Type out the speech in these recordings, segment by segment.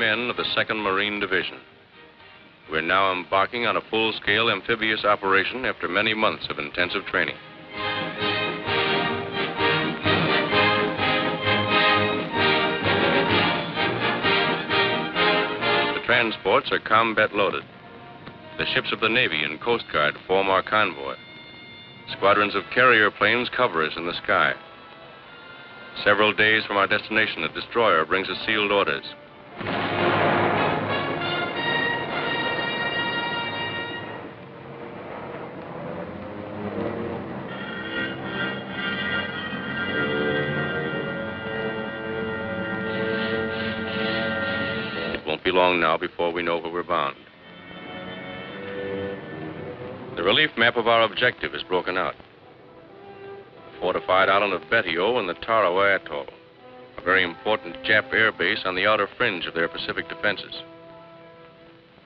men of the 2nd Marine Division. We're now embarking on a full-scale amphibious operation after many months of intensive training. The transports are combat-loaded. The ships of the Navy and Coast Guard form our convoy. Squadrons of carrier planes cover us in the sky. Several days from our destination, a destroyer brings us sealed orders. It won't be long now before we know where we're bound. The relief map of our objective is broken out. The fortified island of Betio and the Tarawa atoll, a very important Jap air base on the outer fringe of their Pacific defenses.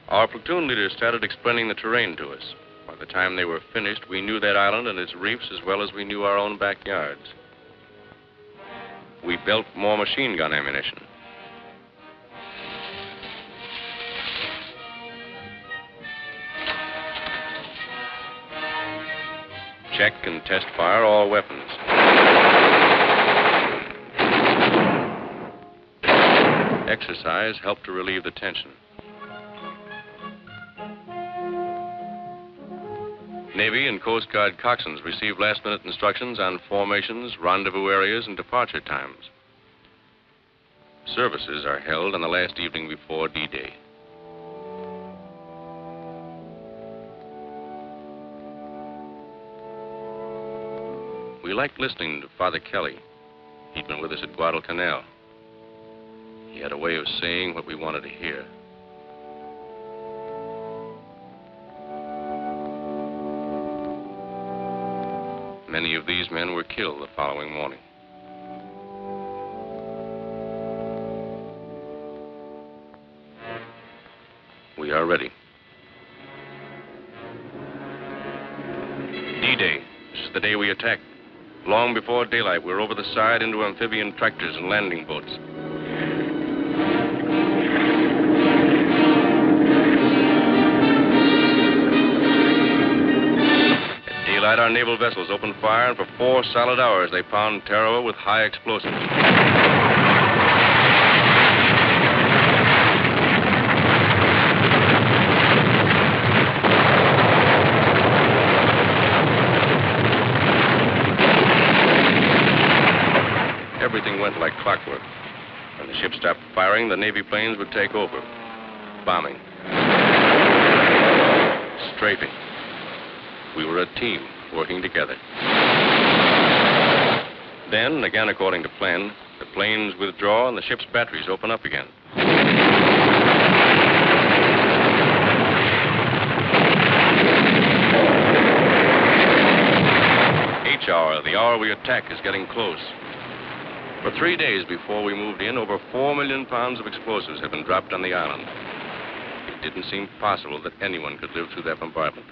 Our platoon leaders started explaining the terrain to us. By the time they were finished, we knew that island and its reefs as well as we knew our own backyards. We built more machine gun ammunition. Check and test fire all weapons. Exercise helped to relieve the tension. Navy and Coast Guard coxswains received last-minute instructions on formations, rendezvous areas, and departure times. Services are held on the last evening before D-Day. We liked listening to Father Kelly. He'd been with us at Guadalcanal. He had a way of saying what we wanted to hear. Many of these men were killed the following morning. We are ready. D-Day. This is the day we attack. Long before daylight, we're over the side into amphibian tractors and landing boats. At daylight, our naval vessels open fire, and for 4 solid hours, they pound Tarawa with high explosives. Everything went like clockwork. When the ship stopped firing, the Navy planes would take over. Bombing. Strafing. We were a team working together. Then, again according to plan, the planes withdraw and the ship's batteries open up again. Each hour, the hour we attack, is getting close. For 3 days before we moved in, over 4 million pounds of explosives had been dropped on the island. It didn't seem possible that anyone could live through that bombardment.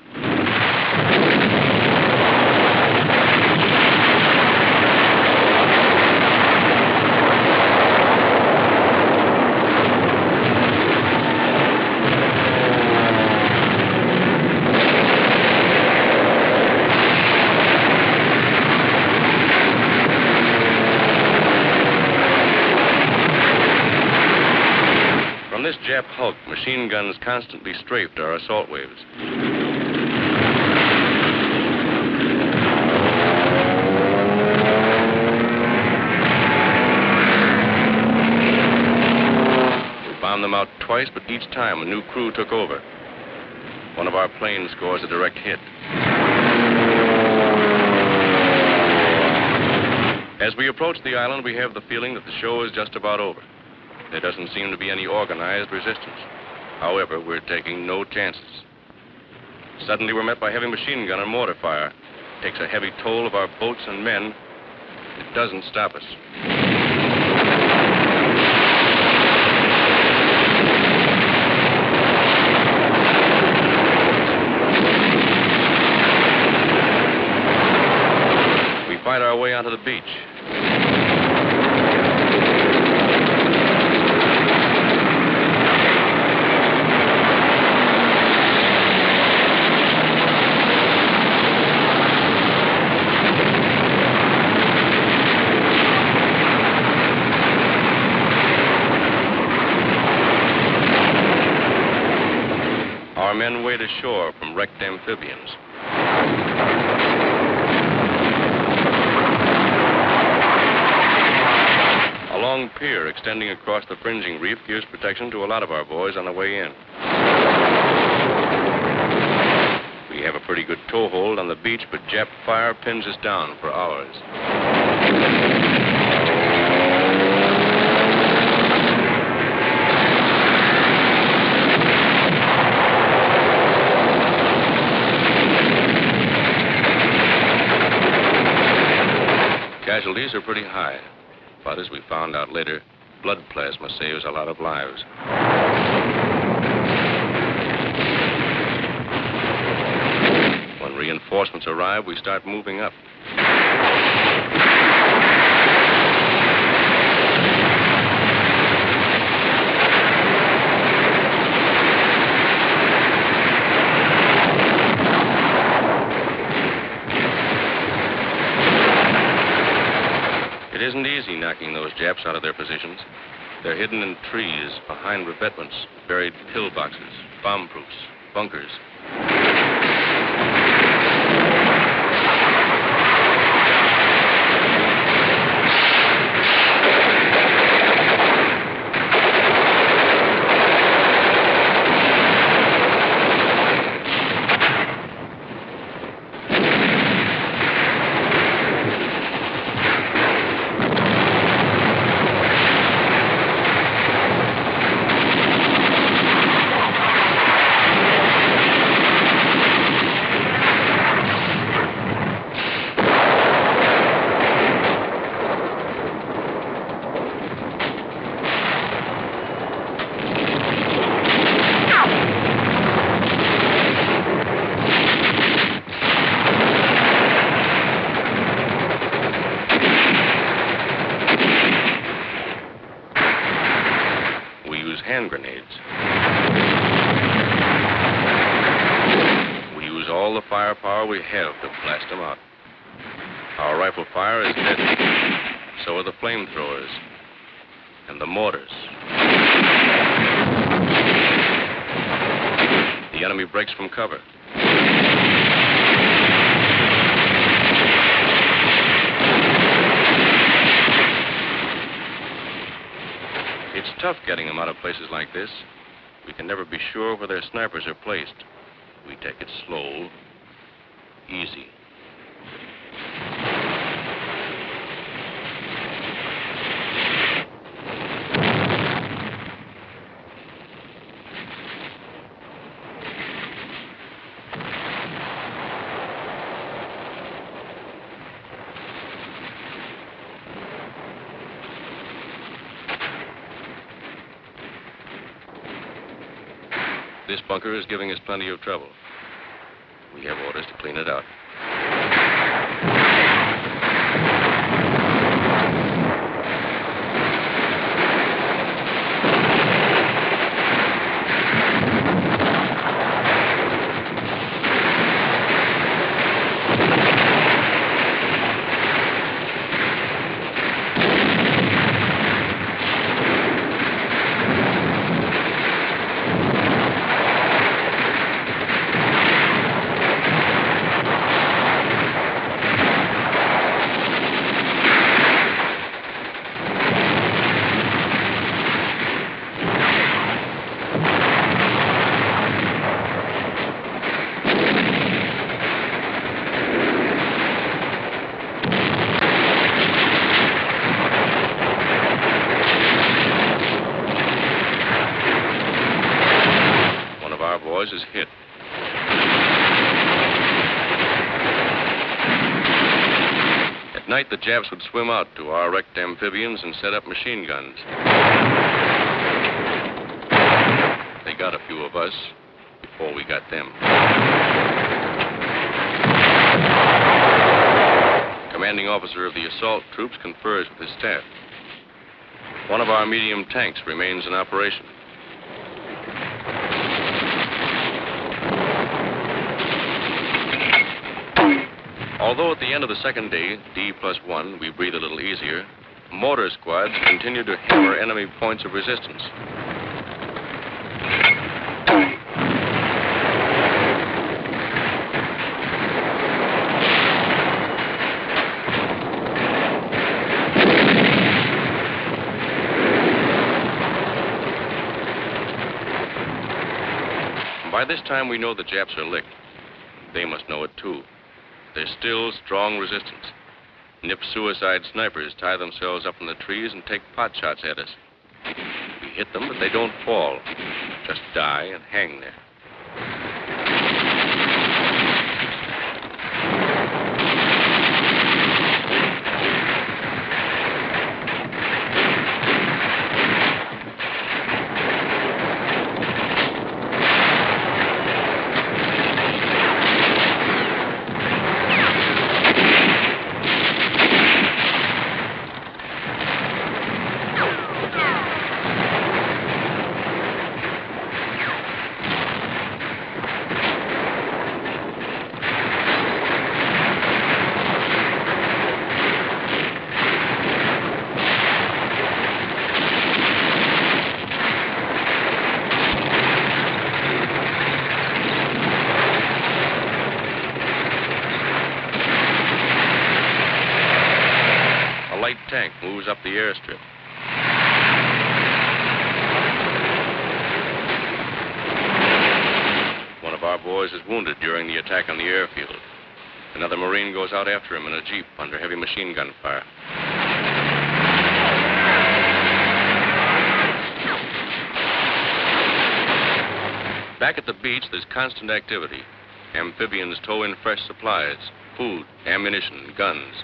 This Jap hulk, machine guns constantly strafed our assault waves. We bombed them out twice, but each time a new crew took over. One of our planes scores a direct hit. As we approach the island, we have the feeling that the show is just about over. There doesn't seem to be any organized resistance. However, we're taking no chances. Suddenly, we're met by heavy machine gun and mortar fire. It takes a heavy toll of our boats and men. It doesn't stop us. We fight our way onto the beach. wrecked amphibians. A long pier extending across the fringing reef gives protection to a lot of our boys on the way in. We have a pretty good toehold on the beach, but Jap fire pins us down for hours. Casualties are pretty high, but as we found out later, blood plasma saves a lot of lives. When reinforcements arrive, we start moving up. It isn't easy knocking those Japs out of their positions. They're hidden in trees, behind revetments, buried pillboxes, bomb-proofs, bunkers. Hand grenades. We use all the firepower we have to blast them out. Our rifle fire is deadly. So are the flamethrowers and the mortars. The enemy breaks from cover. It's tough getting them out of places like this. We can never be sure where their snipers are placed. We take it slow, easy. This bunker is giving us plenty of trouble. We have orders to clean it out. Is hit. At night, the Japs would swim out to our wrecked amphibians and set up machine guns. They got a few of us before we got them. Commanding officer of the assault troops confers with his staff. One of our medium tanks remains in operation. Although at the end of the second day, D+1, we breathe a little easier, mortar squads continue to hammer enemy points of resistance. By this time, we know the Japs are licked. They must know it, too. There's still strong resistance. Nip-suicide snipers tie themselves up in the trees and take pot shots at us. We hit them, but they don't fall. Just die and hang there. Tank moves up the airstrip. One of our boys is wounded during the attack on the airfield. Another Marine goes out after him in a jeep under heavy machine gun fire. Back at the beach, there's constant activity. Amphibians tow in fresh supplies, food, ammunition, guns.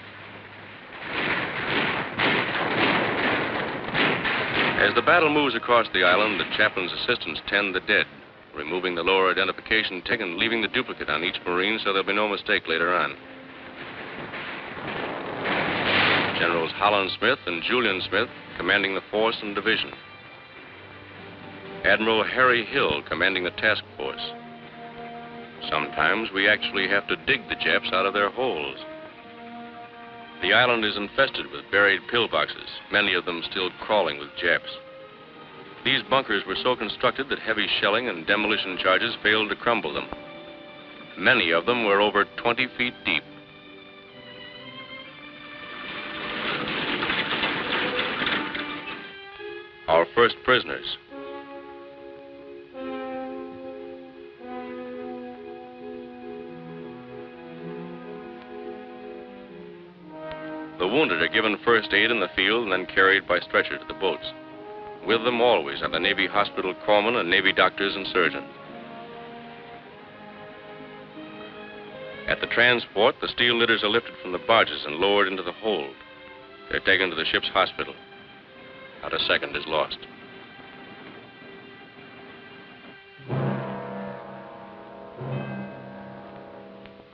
As the battle moves across the island, the chaplain's assistants tend the dead, removing the lower identification tick and leaving the duplicate on each Marine so there'll be no mistake later on. Generals Holland Smith and Julian Smith commanding the force and division. Admiral Harry Hill commanding the task force. Sometimes we actually have to dig the Japs out of their holes. The island is infested with buried pillboxes, many of them still crawling with Japs. These bunkers were so constructed that heavy shelling and demolition charges failed to crumble them. Many of them were over 20 feet deep. Our first prisoners. The wounded are given first aid in the field and then carried by stretcher to the boats. With them always are the Navy hospital corpsmen and Navy doctors and surgeons. At the transport, the steel litters are lifted from the barges and lowered into the hold. They're taken to the ship's hospital. Not a second is lost.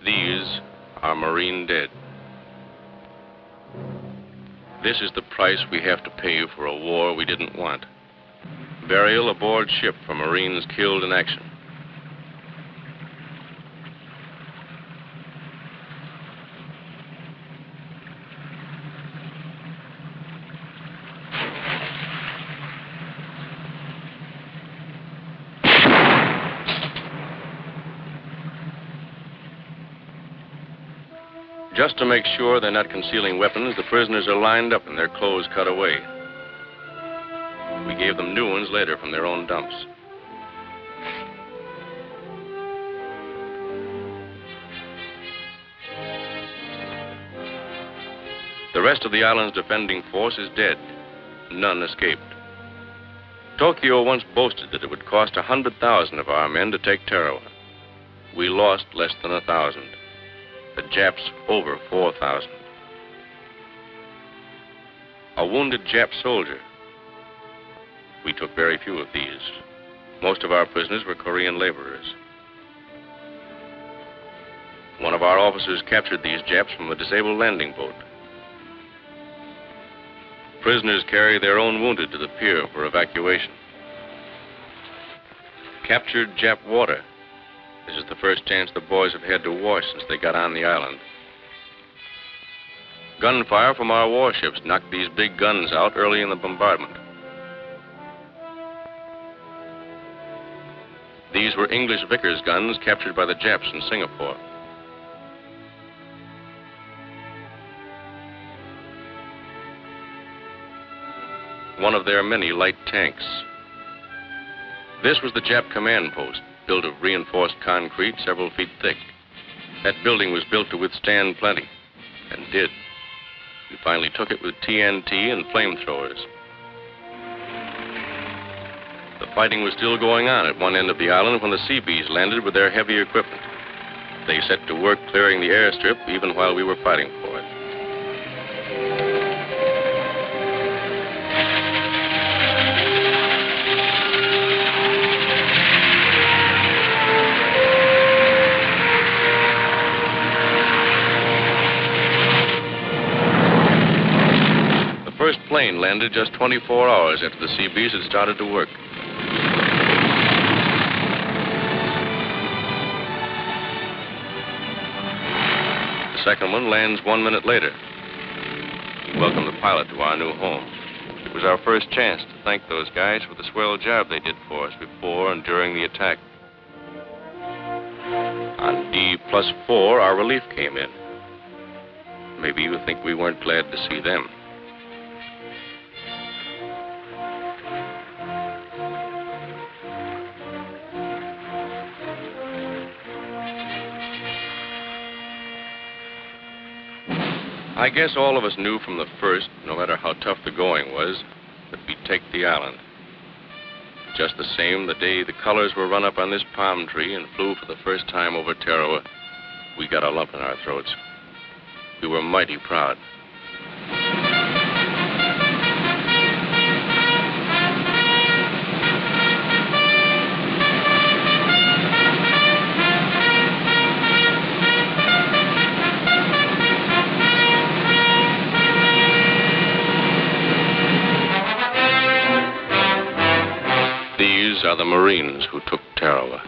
These are Marine dead. This is the price we have to pay for a war we didn't want. Burial aboard ship for Marines killed in action. Just to make sure they're not concealing weapons, the prisoners are lined up and their clothes cut away. We gave them new ones later from their own dumps. The rest of the island's defending force is dead. None escaped. Tokyo once boasted that it would cost 100,000 of our men to take Tarawa. We lost less than 1,000. The Japs over 4,000. A wounded Jap soldier. We took very few of these. Most of our prisoners were Korean laborers. One of our officers captured these Japs from a disabled landing boat. Prisoners carry their own wounded to the pier for evacuation. Captured Jap water. This is the first chance the boys have had to wash since they got on the island. Gunfire from our warships knocked these big guns out early in the bombardment. These were English Vickers guns captured by the Japs in Singapore. One of their many light tanks. This was the Jap command post. built of reinforced concrete several feet thick. That building was built to withstand plenty, and did. We finally took it with TNT and flamethrowers. The fighting was still going on at one end of the island when the Seabees landed with their heavy equipment. They set to work clearing the airstrip even while we were fighting for it. The first plane landed just 24 hours after the Seabees had started to work. The second one lands 1 minute later. We welcomed the pilot to our new home. It was our first chance to thank those guys for the swell job they did for us before and during the attack. On D+4, our relief came in. Maybe you think we weren't glad to see them. I guess all of us knew from the first, no matter how tough the going was, that we'd take the island. Just the same, the day the colors were run up on this palm tree and flew for the first time over Tarawa, we got a lump in our throats. We were mighty proud. These are the Marines who took Tarawa.